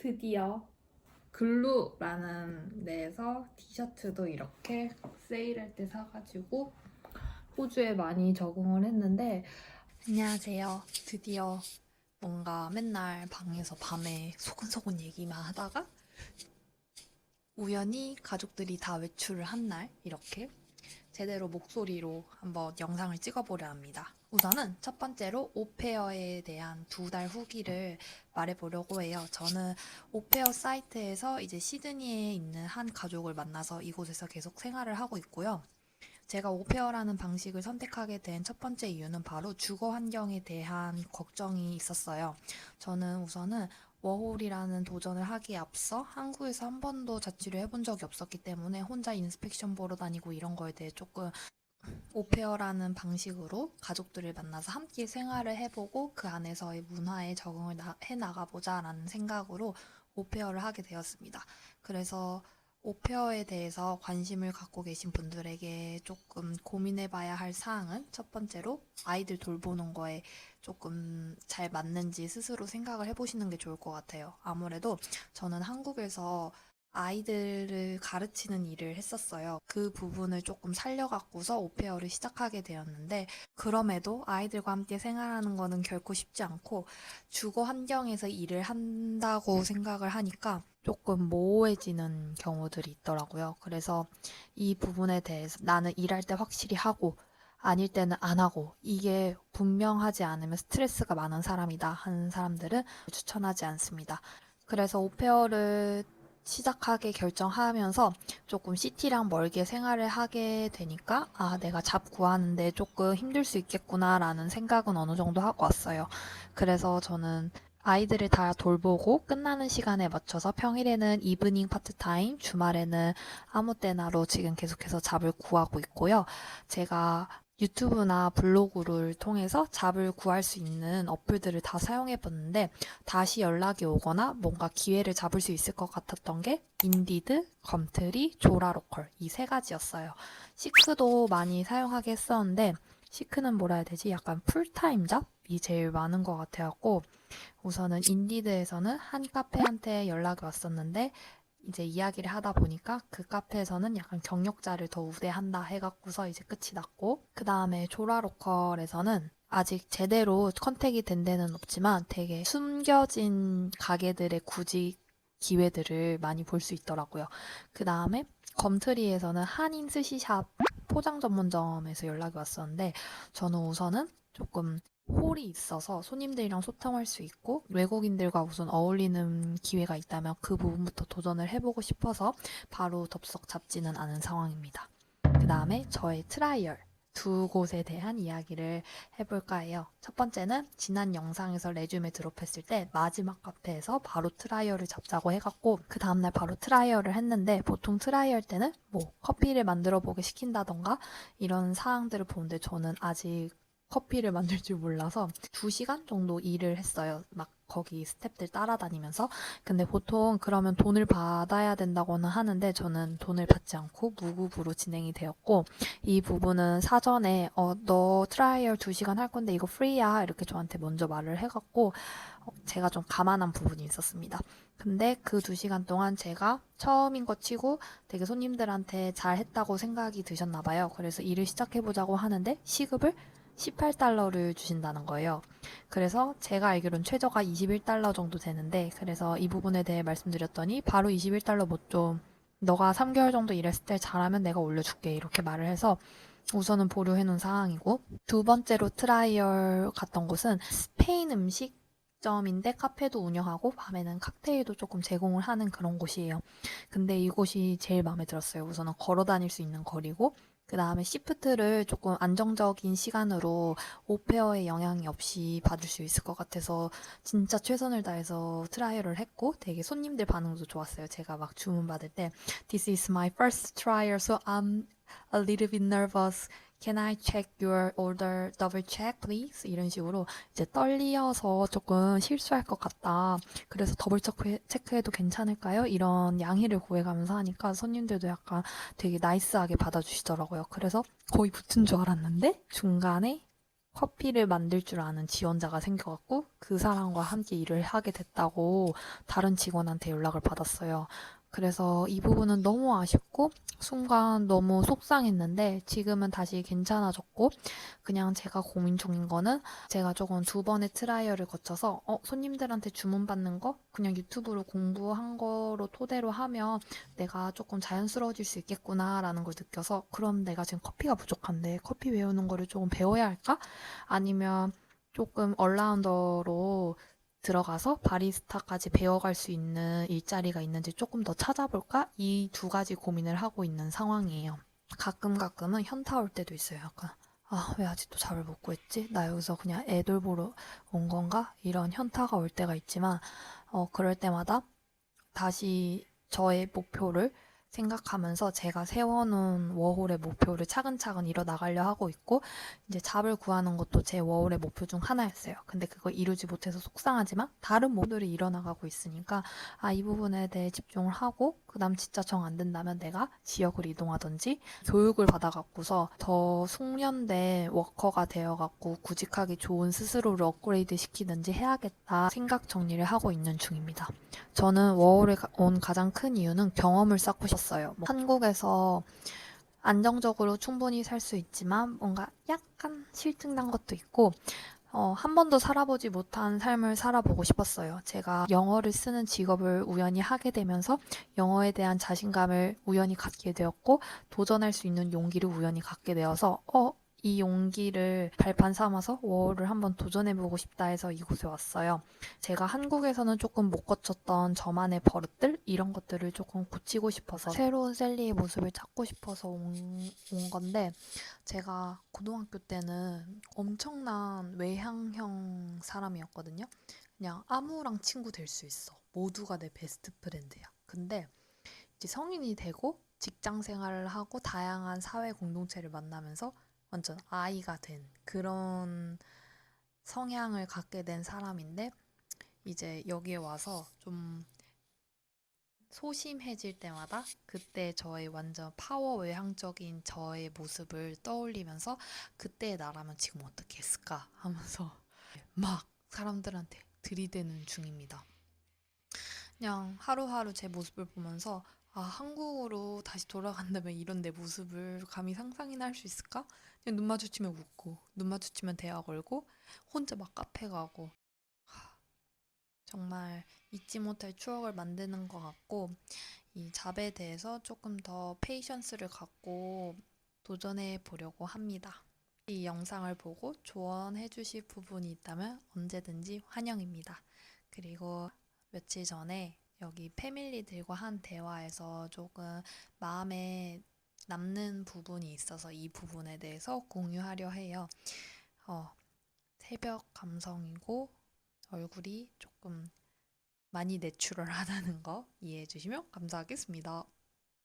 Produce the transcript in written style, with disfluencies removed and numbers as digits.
드디어 글루라는 데에서 티셔츠도 이렇게 세일할 때 사가지고 호주에 많이 적응을 했는데, 안녕하세요. 드디어 뭔가 맨날 방에서 밤에 소근소근 얘기만 하다가 우연히 가족들이 다 외출을 한 날 이렇게 제대로 목소리로 한번 영상을 찍어보려 합니다. 우선은 첫 번째로 오페어에 대한 2달 후기를 말해보려고 해요. 저는 오페어 사이트에서 이제 시드니에 있는 한 가족을 만나서 이곳에서 계속 생활을 하고 있고요. 제가 오페어라는 방식을 선택하게 된 첫 번째 이유는 바로 주거 환경에 대한 걱정이 있었어요. 저는 우선은 워홀이라는 도전을 하기에 앞서 한국에서 한 번도 자취를 해본 적이 없었기 때문에 혼자 인스펙션 보러 다니고 이런 거에 대해 조금 오페어라는 방식으로 가족들을 만나서 함께 생활을 해보고 그 안에서의 문화에 적응을 해나가보자라는 생각으로 오페어를 하게 되었습니다. 그래서 오페어에 대해서 관심을 갖고 계신 분들에게 조금 고민해봐야 할 사항은 첫 번째로 아이들 돌보는 거에 조금 잘 맞는지 스스로 생각을 해보시는 게 좋을 것 같아요. 아무래도 저는 한국에서 아이들을 가르치는 일을 했었어요. 그 부분을 조금 살려갖고서 오페어를 시작하게 되었는데, 그럼에도 아이들과 함께 생활하는 거는 결코 쉽지 않고 주거 환경에서 일을 한다고 생각을 하니까 조금 모호해지는 경우들이 있더라고요. 그래서 이 부분에 대해서 나는 일할 때 확실히 하고 아닐 때는 안 하고 이게 분명하지 않으면 스트레스가 많은 사람이다 하는 사람들은 추천하지 않습니다. 그래서 오페어를 시작하게 결정하면서 조금 시티랑 멀게 생활을 하게 되니까 내가 잡 구하는데 조금 힘들 수 있겠구나라는 생각은 어느 정도 하고 왔어요. 그래서 저는 아이들을 다 돌보고 끝나는 시간에 맞춰서 평일에는 이브닝 파트타임, 주말에는 아무 때나로 지금 계속해서 잡을 구하고 있고요. 제가 유튜브나 블로그를 통해서 잡을 구할 수 있는 어플들을 다 사용해 봤는데 다시 연락이 오거나 뭔가 기회를 잡을 수 있을 것 같았던 게 인디드, 검트리, 조라로컬 이 세 가지였어요. 시크도 많이 사용하게 했었는데 시크는 뭐라 해야 되지? 약간 풀타임 잡이 제일 많은 것 같아갖고 우선은 인디드에서는 한 카페한테 연락이 왔었는데 이제 이야기를 하다 보니까 그 카페에서는 약간 경력자를 더 우대한다 해갖고서 이제 끝이 났고, 그 다음에 조라로컬에서는 아직 제대로 컨택이 된 데는 없지만 되게 숨겨진 가게들의 구직 기회들을 많이 볼 수 있더라고요. 그 다음에 검트리에서는 한인 스시샵 포장 전문점에서 연락이 왔었는데 저는 우선은 조금 홀이 있어서 손님들이랑 소통할 수 있고 외국인들과 우선 어울리는 기회가 있다면 그 부분부터 도전을 해보고 싶어서 바로 덥석 잡지는 않은 상황입니다. 그 다음에 저의 트라이얼 두 곳에 대한 이야기를 해볼까 해요. 첫 번째는 지난 영상에서 레주메 드롭했을 때 마지막 카페에서 바로 트라이얼을 잡자고 해갖고 그 다음날 바로 트라이얼을 했는데 보통 트라이얼 때는 뭐 커피를 만들어 보게 시킨다던가 이런 사항들을 보는데 저는 아직 커피를 만들 줄 몰라서 2시간 정도 일을 했어요. 막 거기 스태프들 따라다니면서. 근데 보통 그러면 돈을 받아야 된다고는 하는데 저는 돈을 받지 않고 무급으로 진행이 되었고 이 부분은 사전에 너 트라이얼 2시간 할 건데 이거 프리야 이렇게 저한테 먼저 말을 해갖고 제가 좀 감안한 부분이 있었습니다. 근데 그 2시간 동안 제가 처음인 것 치고 되게 손님들한테 잘 했다고 생각이 드셨나 봐요. 그래서 일을 시작해보자고 하는데 시급을 18달러를 주신다는 거예요. 그래서 제가 알기로는 최저가 21달러 정도 되는데 그래서 이 부분에 대해 말씀드렸더니 바로 21달러 못 좀 너가 3개월 정도 일했을 때 잘하면 내가 올려줄게 이렇게 말을 해서 우선은 보류해 놓은 상황이고 두 번째로 트라이얼 갔던 곳은 스페인 음식점인데 카페도 운영하고 밤에는 칵테일도 조금 제공을 하는 그런 곳이에요. 근데 이곳이 제일 마음에 들었어요. 우선은 걸어 다닐 수 있는 거리고 그 다음에 시프트를 조금 안정적인 시간으로 오페어의 영향이 없이 받을 수 있을 것 같아서 진짜 최선을 다해서 트라이얼을 했고 되게 손님들 반응도 좋았어요. 제가 막 주문 받을 때 This is my first trial, so I'm a little bit nervous. Can I check your order? Double check, please. 이런 식으로 이제 떨리어서 조금 실수할 것 같다. 그래서 더블 체크해도 괜찮을까요? 이런 양해를 구해가면서 하니까 손님들도 약간 되게 나이스하게 받아주시더라고요. 그래서 거의 붙은 줄 알았는데 중간에 커피를 만들 줄 아는 지원자가 생겨갖고 그 사람과 함께 일을 하게 됐다고 다른 직원한테 연락을 받았어요. 그래서 이 부분은 너무 아쉽고 순간 너무 속상했는데 지금은 다시 괜찮아졌고 그냥 제가 고민 중인 거는 제가 조금 두 번의 트라이얼을 거쳐서 손님들한테 주문받는 거 그냥 유튜브로 공부한 거로 토대로 하면 내가 조금 자연스러워질 수 있겠구나라는 걸 느껴서 그럼 내가 지금 커피가 부족한데 커피 배우는 거를 조금 배워야 할까? 아니면 조금 얼라운더로 들어가서 바리스타까지 배워갈 수 있는 일자리가 있는지 조금 더 찾아볼까? 이 두 가지 고민을 하고 있는 상황이에요. 가끔은 현타 올 때도 있어요. 약간 왜 아직도 잠을 못 구했지? 나 여기서 그냥 애들 보러 온 건가? 이런 현타가 올 때가 있지만 그럴 때마다 다시 저의 목표를 생각하면서 제가 세워놓은 워홀의 목표를 차근차근 이뤄 나가려 하고 있고 이제 잡을 구하는 것도 제 워홀의 목표 중 하나였어요. 근데 그걸 이루지 못해서 속상하지만 다른 목표들이 일어나가고 있으니까 이 부분에 대해 집중을 하고 그다음 진짜 정 안 된다면 내가 지역을 이동하든지 교육을 받아갖고서 더 숙련된 워커가 되어갖고 구직하기 좋은 스스로를 업그레이드 시키든지 해야겠다 생각 정리를 하고 있는 중입니다. 저는 워홀에 온 가장 큰 이유는 경험을 쌓고 싶었어요. 한국에서 안정적으로 충분히 살 수 있지만 뭔가 약간 실증난 것도 있고 한 번도 살아보지 못한 삶을 살아보고 싶었어요. 제가 영어를 쓰는 직업을 우연히 하게 되면서 영어에 대한 자신감을 우연히 갖게 되었고 도전할 수 있는 용기를 우연히 갖게 되어서 이 용기를 발판 삼아서 워홀을 한번 도전해보고 싶다 해서 이곳에 왔어요. 제가 한국에서는 조금 못 거쳤던 저만의 버릇들 이런 것들을 조금 고치고 싶어서 새로운 셀리의 모습을 찾고 싶어서 온 건데 제가 고등학교 때는 엄청난 외향형 사람이었거든요. 그냥 아무랑 친구 될 수 있어. 모두가 내 베스트 프렌드야. 근데 이제 성인이 되고 직장 생활을 하고 다양한 사회 공동체를 만나면서 완전 아이가 된 그런 성향을 갖게 된 사람인데 이제 여기에 와서 좀 소심해질 때마다 그때 저의 완전 파워 외향적인 저의 모습을 떠올리면서 그때의 나라면 지금 어떻게 했을까 하면서 막 사람들한테 들이대는 중입니다. 그냥 하루하루 제 모습을 보면서 한국으로 다시 돌아간다면 이런 내 모습을 감히 상상이나 할 수 있을까? 그냥 눈 마주치면 웃고, 눈 마주치면 대화 걸고, 혼자 막 카페 가고, 정말 잊지 못할 추억을 만드는 것 같고, 이 잡에 대해서 조금 더 페이션스를 갖고 도전해 보려고 합니다. 이 영상을 보고 조언해 주실 부분이 있다면 언제든지 환영입니다. 그리고 며칠 전에 여기 패밀리들과 한 대화에서 조금 마음에 남는 부분이 있어서 이 부분에 대해서 공유하려 해요. 새벽 감성이고 얼굴이 조금 많이 내추럴하다는 거 이해해 주시면 감사하겠습니다.